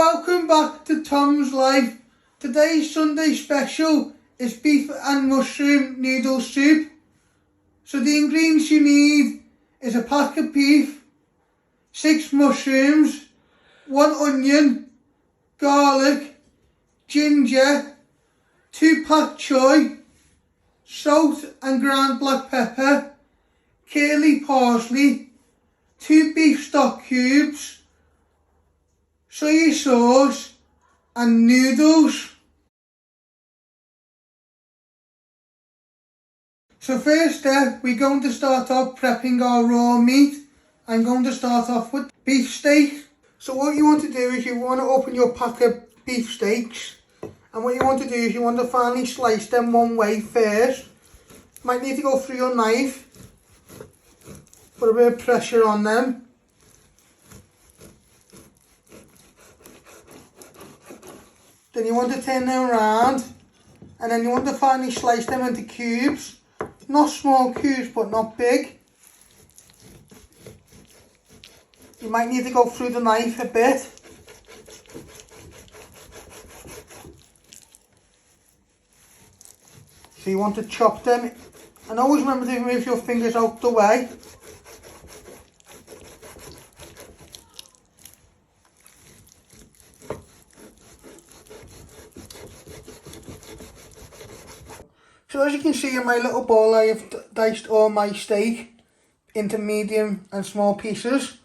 Welcome back to Tom's Life. Today's Sunday special is beef and mushroom noodle soup. So the ingredients you need is a pack of beef, 6 mushrooms, 1 onion, garlic, ginger, 2 Pak Choi, salt and ground black pepper, curly parsley, 2 beef stock cubes, soy sauce and noodles. So first step, we're going to start off prepping our raw meat. I'm going to start off with beef steak. So what you want to do is you want to open your pack of beef steaks, and what you want to do is you want to finely slice them one way first. Might need to go through your knife, put a bit of pressure on them. Then you want to turn them around, and then you want to finely slice them into cubes. Not small cubes, but not big. You might need to go through the knife a bit. So you want to chop them, and always remember to move your fingers out the way. So as you can see in my little bowl, I have diced all my steak into medium and small pieces.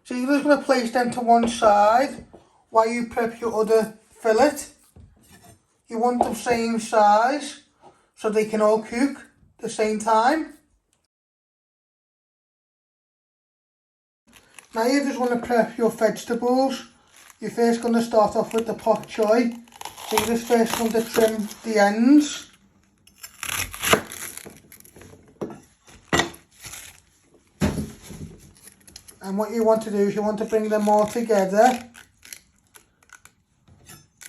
So you're just going to place them to one side while you prep your other fillet. You want them same size so they can all cook at the same time. Now you just want to prep your vegetables. You're first going to start off with the Pak Choi. So you're just first going to trim the ends. And what you want to do is you want to bring them all together,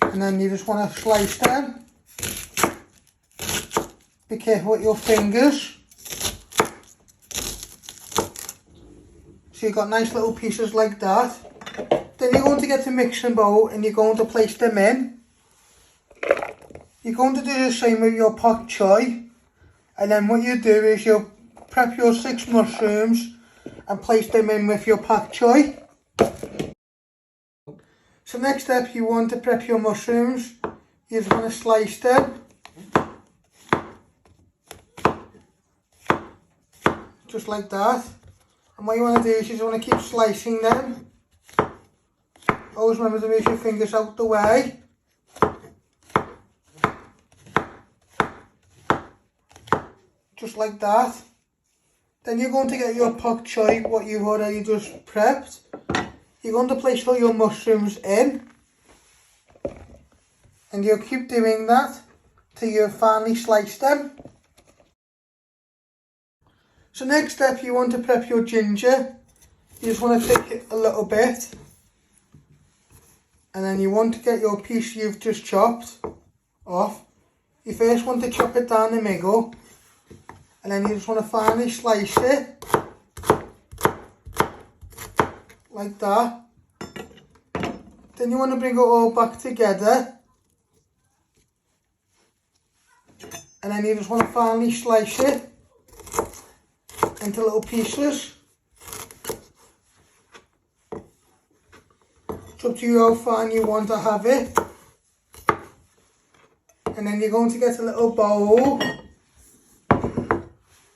and then you just want to slice them. Be careful with your fingers. So you've got nice little pieces like that. Then you're going to get the mixing bowl and you're going to place them in. You're going to do the same with your Pak Choi, and then what you do is you'll prep your 6 mushrooms and place them in with your Pak Choi. So next step, you want to prep your mushrooms. You just want to slice them. Just like that. And what you want to do is you just want to keep slicing them. Always remember to move your fingers out the way. Just like that. Then you're going to get your Pak Choi, what you've already just prepped. You're going to place all your mushrooms in. And you'll keep doing that till you've finally sliced them. So next step, you want to prep your ginger. You just want to take it a little bit. And then you want to get your piece you've just chopped off. You first want to chop it down the middle. And then you just want to finely slice it, like that. Then you want to bring it all back together. And then you just want to finely slice it into little pieces. It's up to you how fine you want to have it. And then you're going to get a little bowl.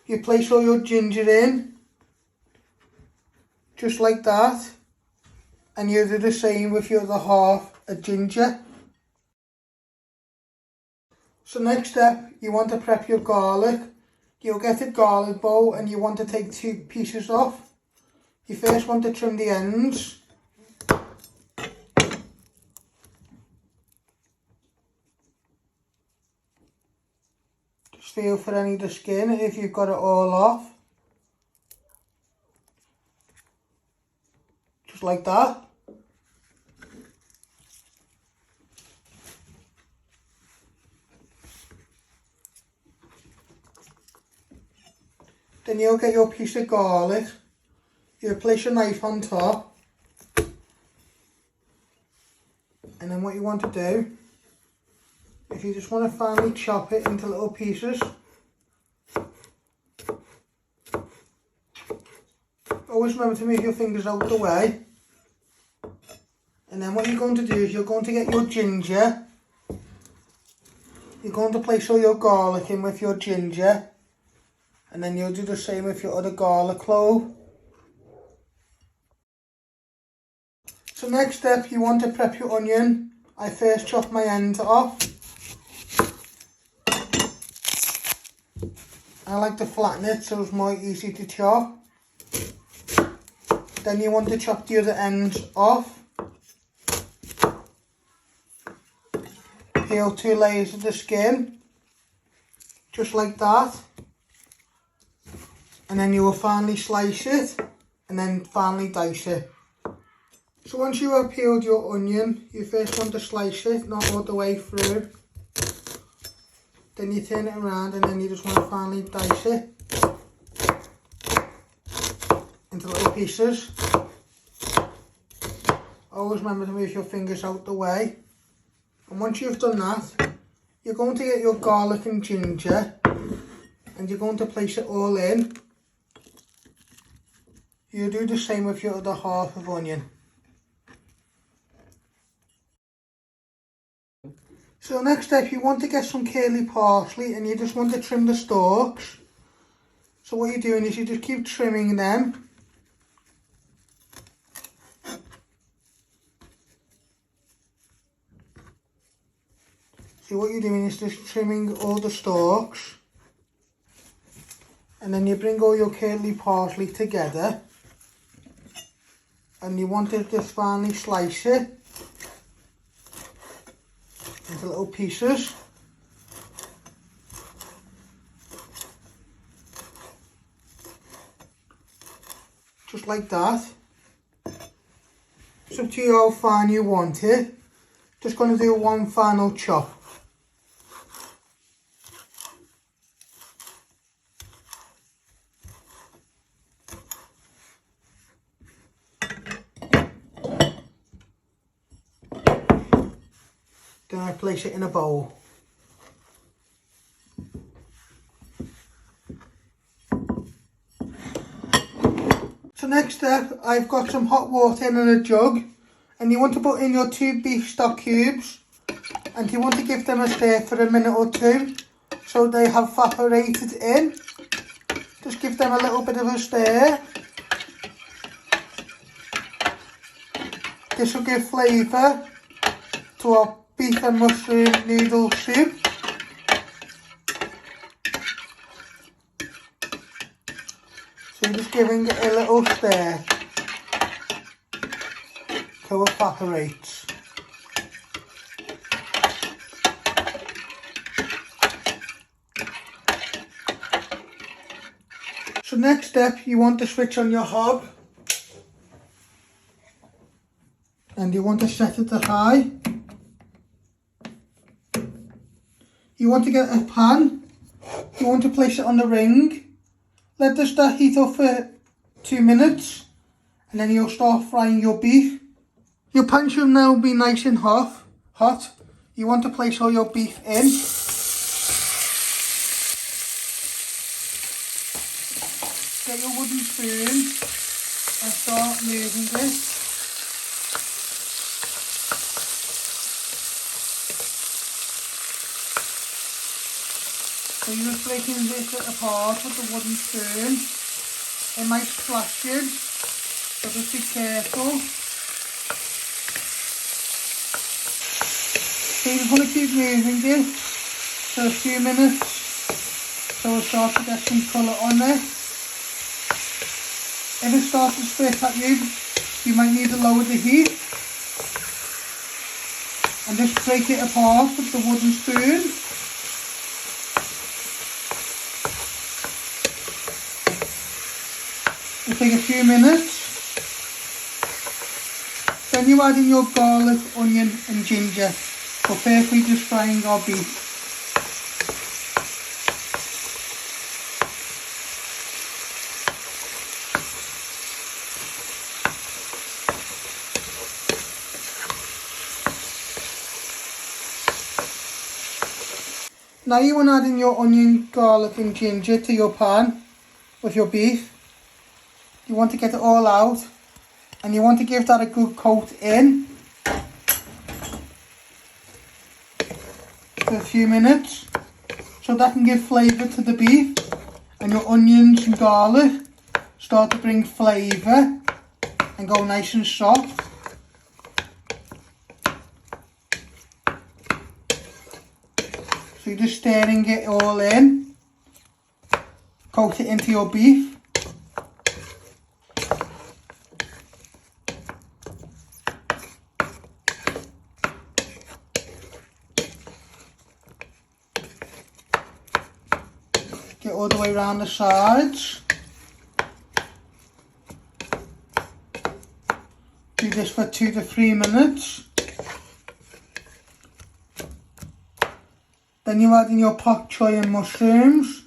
You place all your ginger in, just like that, and you do the same with your other half of ginger. So next step, you want to prep your garlic. You'll get a garlic bowl and you want to take 2 pieces off. You first want to trim the ends. Feel for any of the skin if you've got it all off. Just like that. Then you'll get your piece of garlic. You'll place your knife on top. And then what you want to do is you just want to finely chop it into little pieces. Always remember to move your fingers out the way. And then what you're going to do is you're going to get your ginger. You're going to place all your garlic in with your ginger. And then you'll do the same with your other garlic clove. So next step, you want to prep your onion. I first chop my ends off. I like to flatten it so it's more easy to chop. Then you want to chop the other ends off. Peel 2 layers of the skin, just like that. And then you will finally slice it and then finally dice it. So once you have peeled your onion, you first want to slice it, not all the way through. Then you turn it around and then you just want to finally dice it into little pieces. Always remember to move your fingers out the way. And once you've done that, you're going to get your garlic and ginger and you're going to place it all in. You'll do the same with your other half of onion. So next step, you want to get some curly parsley and you just want to trim the stalks. So what you're doing is you just keep trimming them. So what you're doing is just trimming all the stalks. And then you bring all your curly parsley together. And you want to just finely slice it into little pieces. Just like that. It's up to you how fine you want it. Just going to do one final chop. Then I place it in a bowl. So next step, I've got some hot water in a jug, and you want to put in your 2 beef stock cubes, and you want to give them a stir for a minute or 2 so they have evaporated in. Just give them a little bit of a stir. This will give flavour to our beef and mushroom noodle soup. So you're just giving it a little stir till it evaporates. So next step, you want to switch on your hob and you want to set it to high. You want to get a pan, you want to place it on the ring, let the start heat up for 2 minutes and then you'll start frying your beef. Your pan should now be nice and hot. You want to place all your beef in. Get your wooden spoon and start moving it. So you're just breaking this apart with the wooden spoon. It might splash you, so just be careful. So you just want to keep moving it for a few minutes so it'll start to get some colour on it. If it starts to spit at you, you might need to lower the heat. And just break it apart with the wooden spoon. It'll take a few minutes. Then you add in your garlic, onion and ginger for perfectly just frying our beef. Now you want to add in your onion, garlic and ginger to your pan with your beef. You want to get it all out and you want to give that a good coat in for a few minutes so that can give flavour to the beef, and your onions and garlic start to bring flavour and go nice and soft. So you're just stirring it all in, coat it into your beef. Get all the way around the sides. Do this for 2 to 3 minutes. Then you add in your Pak Choi and mushrooms.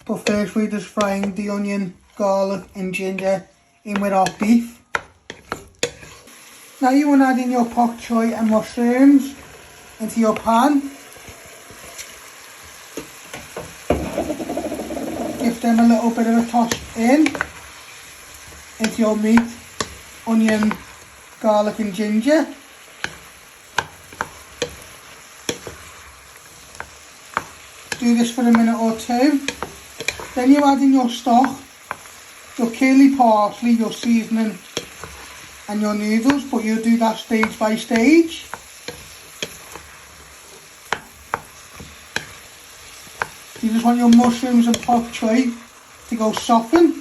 But first we're just frying the onion, garlic and ginger in with our beef. Now you want to add in your Pak Choi and mushrooms into your pan. Give them a little bit of a toss into your meat, onion, garlic and ginger. Do this for a minute or two. Then you add in your stock, your curly parsley, your seasoning and your noodles, but you'll do that stage by stage. You just want your mushrooms and Pak Choi to go soften.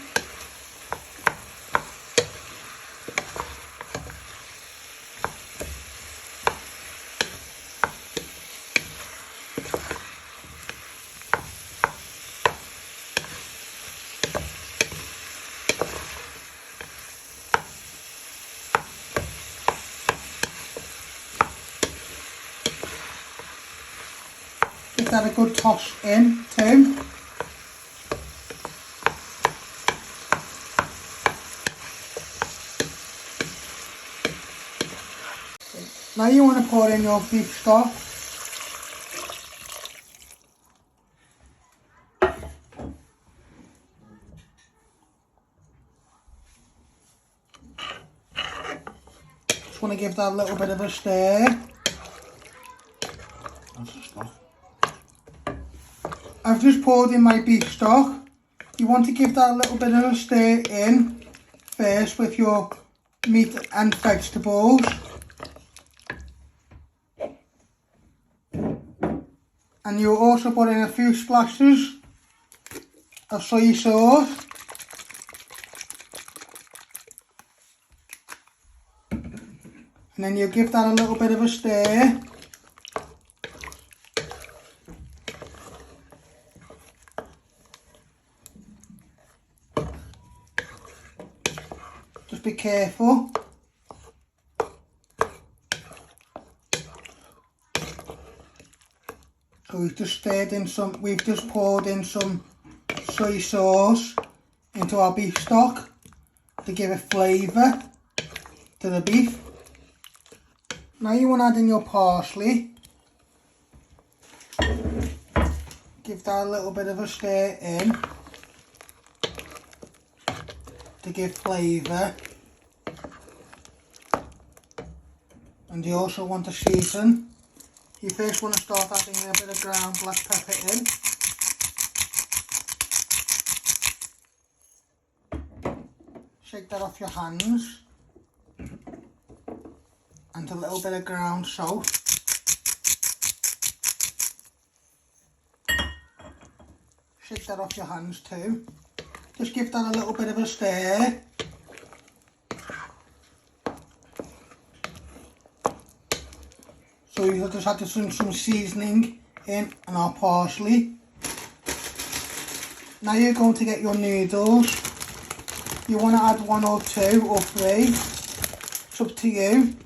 Give that a good toss in too. Now you want to pour in your beef stock. Just want to give that a little bit of a stir. I've just poured in my beef stock. You want to give that a little bit of a stir in first with your meat and vegetables. And you'll also put in a few splashes of soy sauce. And then you'll give that a little bit of a stir. Just be careful. So we've just poured in some soy sauce into our beef stock to give it flavour to the beef. Now you want to add in your parsley. Give that a little bit of a stir in to give flavour. And you also want to season. You first want to start adding a bit of ground black pepper in. Shake that off your hands. And a little bit of ground salt. Shake that off your hands too. Just give that a little bit of a stir. So you just have to put some seasoning in and our parsley. Now you're going to get your noodles. You want to add 1 or 2 or 3. It's up to you.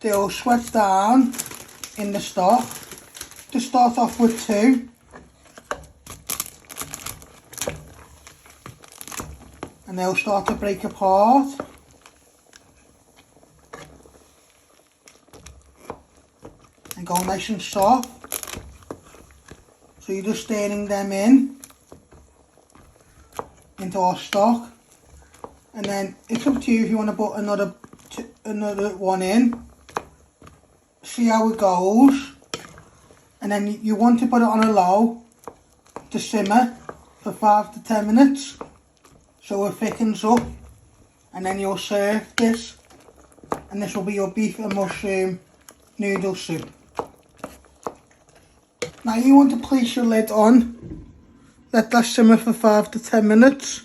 They'll sweat down in the stock. Just start off with 2. And they'll start to break apart. go nice and soft. So you're just stirring them in into our stock, and then it's up to you if you want to put another one in. See how it goes, and then you want to put it on a low to simmer for 5 to 10 minutes so it thickens up, and then you'll serve this, and this will be your beef and mushroom noodle soup. Now you want to place your lid on, let that simmer for 5 to 10 minutes.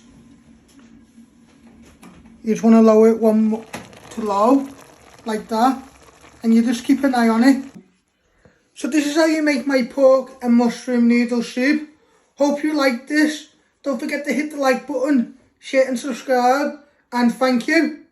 You just want to lower it one to low, like that, and you just keep an eye on it. So this is how you make my pork and mushroom noodle soup. Hope you like this. Don't forget to hit the like button, share and subscribe, and thank you.